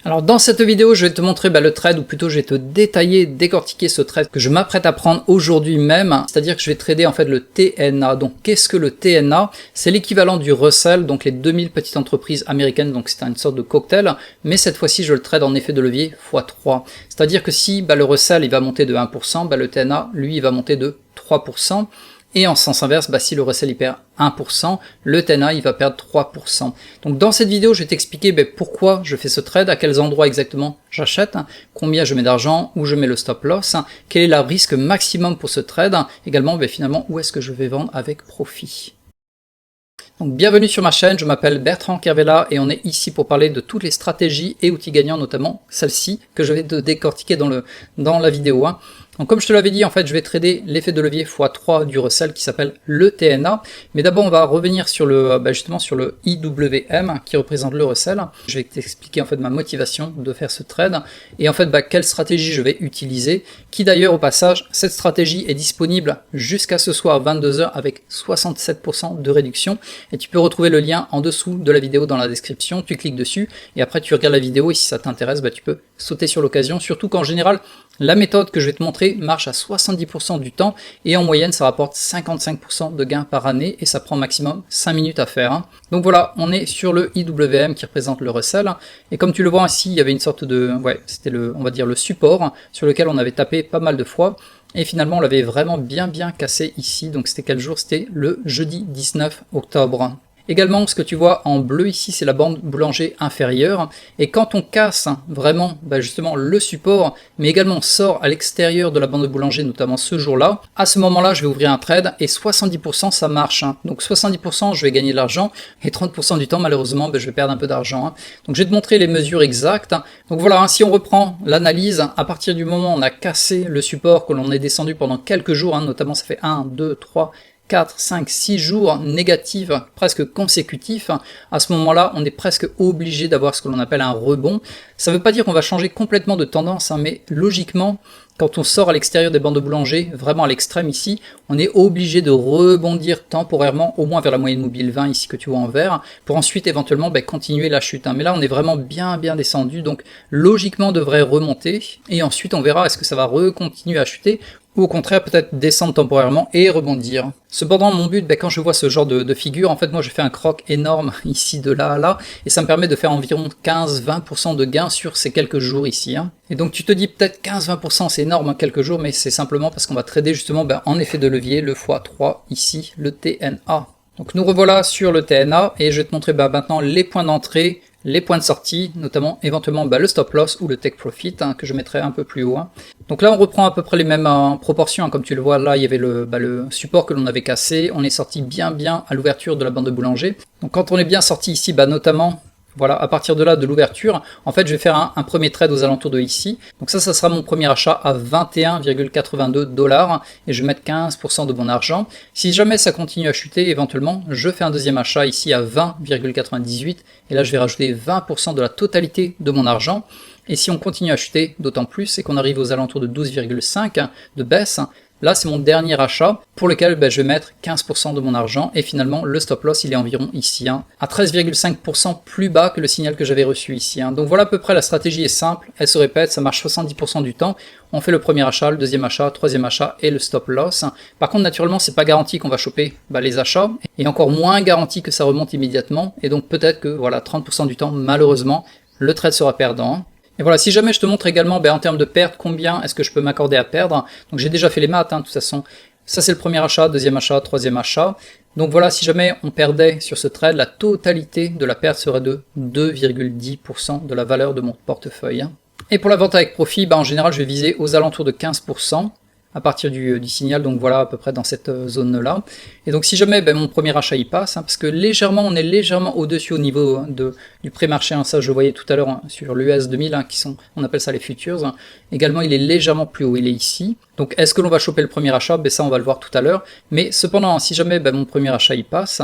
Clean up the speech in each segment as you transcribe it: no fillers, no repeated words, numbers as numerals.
Alors dans cette vidéo, je vais te montrer le trade, ou plutôt je vais te détailler, décortiquer ce trade que je m'apprête à prendre aujourd'hui même, c'est-à-dire que je vais trader en fait le TNA. Donc qu'est-ce que le TNA? C'est l'équivalent du Russell, donc les 2000 petites entreprises américaines, donc c'est une sorte de cocktail, mais cette fois-ci je le trade en effet de levier x3. C'est-à-dire que si le Russell il va monter de 1%, le TNA lui il va monter de 3%. Et en sens inverse, si le Russell il perd 1%, le TNA il va perdre 3%. Donc dans cette vidéo, je vais t'expliquer pourquoi je fais ce trade, à quels endroits exactement j'achète, combien je mets d'argent, où je mets le stop loss, quel est le risque maximum pour ce trade, également finalement où est-ce que je vais vendre avec profit. Donc bienvenue sur ma chaîne, je m'appelle Bertrand Kervella et on est ici pour parler de toutes les stratégies et outils gagnants, notamment celle-ci que je vais te décortiquer dans la vidéo. Donc comme je te l'avais dit, en fait je vais trader l'effet de levier x3 du Russell qui s'appelle le TNA, mais d'abord on va revenir sur justement sur le IWM qui représente le Russell. Je vais t'expliquer en fait ma motivation de faire ce trade et en fait quelle stratégie je vais utiliser, qui d'ailleurs au passage, cette stratégie est disponible jusqu'à ce soir 22h avec 67% de réduction et tu peux retrouver le lien en dessous de la vidéo dans la description, tu cliques dessus et après tu regardes la vidéo et si ça t'intéresse, tu peux sauter sur l'occasion, surtout qu'en général, la méthode que je vais te montrer marche à 70% du temps et en moyenne ça rapporte 55% de gains par année et ça prend maximum 5 minutes à faire. Donc voilà, on est sur le IWM qui représente le Russell et comme tu le vois ici, il y avait une sorte de, c'était on va dire le support sur lequel on avait tapé pas mal de fois et finalement on l'avait vraiment bien cassé ici. Donc c'était quel jour? C'était le jeudi 19 octobre. Également, ce que tu vois en bleu ici, c'est la bande boulanger inférieure. Et quand on casse vraiment justement le support, mais également on sort à l'extérieur de la bande boulanger, notamment ce jour-là, à ce moment-là, je vais ouvrir un trade et 70% ça marche. Donc 70% je vais gagner de l'argent et 30% du temps, malheureusement, je vais perdre un peu d'argent. Donc je vais te montrer les mesures exactes. Donc voilà, si on reprend l'analyse, à partir du moment où on a cassé le support, que l'on est descendu pendant quelques jours, notamment ça fait 1, 2, 3, 4, 5, 6 jours négatifs, presque consécutifs, à ce moment-là, on est presque obligé d'avoir ce que l'on appelle un rebond. Ça ne veut pas dire qu'on va changer complètement de tendance, mais logiquement, quand on sort à l'extérieur des bandes de boulanger, vraiment à l'extrême ici, on est obligé de rebondir temporairement, au moins vers la moyenne mobile 20 ici que tu vois en vert, pour ensuite éventuellement continuer la chute. Mais là, on est vraiment bien descendu, donc logiquement, on devrait remonter, et ensuite on verra est-ce que ça va recontinuer à chuter, ou au contraire peut-être descendre temporairement et rebondir. Cependant mon but, quand je vois ce genre de figure, en fait moi je fais un croc énorme ici de là à là, et ça me permet de faire environ 15-20% de gains sur ces quelques jours ici. Et donc tu te dis peut-être 15-20% c'est énorme quelques jours, mais c'est simplement parce qu'on va trader justement en effet de levier, le x3 ici, le TNA. Donc nous revoilà sur le TNA, et je vais te montrer maintenant les points d'entrée, les points de sortie, notamment éventuellement le stop loss ou le take profit que je mettrai un peu plus haut. Donc là on reprend à peu près les mêmes proportions, comme tu le vois là il y avait le support que l'on avait cassé, on est sorti bien à l'ouverture de la bande de boulanger. Donc quand on est bien sorti ici, notamment voilà, à partir de là, de l'ouverture, en fait, je vais faire un premier trade aux alentours de ici. Donc ça sera mon premier achat à 21,82 $, et je vais mettre 15% de mon argent. Si jamais ça continue à chuter, éventuellement, je fais un deuxième achat ici à 20,98, et là, je vais rajouter 20% de la totalité de mon argent. Et si on continue à chuter, d'autant plus, et qu'on arrive aux alentours de 12,5 de baisse, là, c'est mon dernier achat pour lequel je vais mettre 15% de mon argent et finalement le stop loss il est environ ici, à 13,5% plus bas que le signal que j'avais reçu ici. Donc voilà à peu près, la stratégie est simple, elle se répète, ça marche 70% du temps. On fait le premier achat, le deuxième achat, troisième achat et le stop loss. Par contre naturellement c'est pas garanti qu'on va choper les achats et encore moins garanti que ça remonte immédiatement, et donc peut-être que 30% du temps malheureusement le trade sera perdant. Et voilà, si jamais je te montre également en termes de perte, combien est-ce que je peux m'accorder à perdre. Donc j'ai déjà fait les maths, de toute façon. Ça c'est le premier achat, deuxième achat, troisième achat. Donc voilà, si jamais on perdait sur ce trade, la totalité de la perte serait de 2,10% de la valeur de mon portefeuille. Et pour la vente avec profit, en général je vais viser aux alentours de 15%. À partir du signal, donc voilà à peu près dans cette zone là. Et donc si jamais mon premier achat il passe, parce que on est légèrement au-dessus au niveau du pré-marché, ça je voyais tout à l'heure sur l'US 2000 on appelle ça les futures, également il est légèrement plus haut, il est ici. Donc est-ce que l'on va choper le premier achat? Ça on va le voir tout à l'heure, mais cependant si jamais mon premier achat il passe,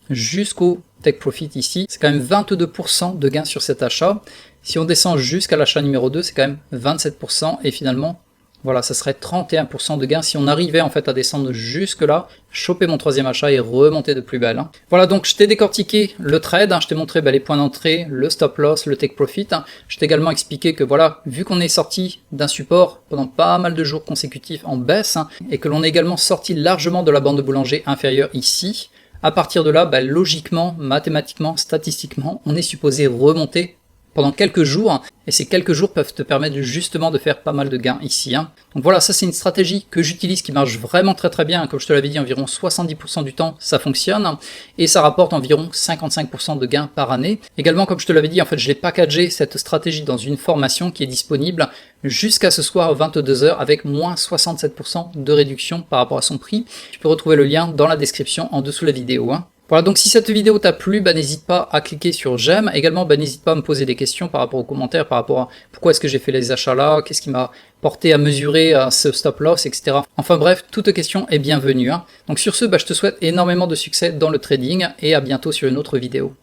jusqu'au take profit ici, c'est quand même 22% de gain sur cet achat. Si on descend jusqu'à l'achat numéro 2, c'est quand même 27%, et finalement Voilà, ça serait 31% de gain si on arrivait en fait à descendre jusque là, choper mon troisième achat et remonter de plus belle. Voilà, donc je t'ai décortiqué le trade, je t'ai montré les points d'entrée, le stop loss, le take profit. Je t'ai également expliqué que voilà, vu qu'on est sorti d'un support pendant pas mal de jours consécutifs en baisse, et que l'on est également sorti largement de la bande de Bollinger inférieure ici, à partir de là, logiquement, mathématiquement, statistiquement, on est supposé remonter pendant quelques jours, et ces quelques jours peuvent te permettre justement de faire pas mal de gains ici. Donc voilà, ça c'est une stratégie que j'utilise qui marche vraiment très bien, comme je te l'avais dit, environ 70% du temps ça fonctionne, et ça rapporte environ 55% de gains par année. Également, comme je te l'avais dit, en fait je l'ai packagé cette stratégie dans une formation qui est disponible jusqu'à ce soir 22h avec moins 67% de réduction par rapport à son prix. Tu peux retrouver le lien dans la description en dessous de la vidéo. Voilà, donc si cette vidéo t'a plu, n'hésite pas à cliquer sur j'aime. Également, n'hésite pas à me poser des questions par rapport aux commentaires, par rapport à pourquoi est-ce que j'ai fait les achats là, qu'est-ce qui m'a porté à mesurer ce stop loss, etc. Enfin bref, toute question est bienvenue. Donc sur ce, je te souhaite énormément de succès dans le trading et à bientôt sur une autre vidéo.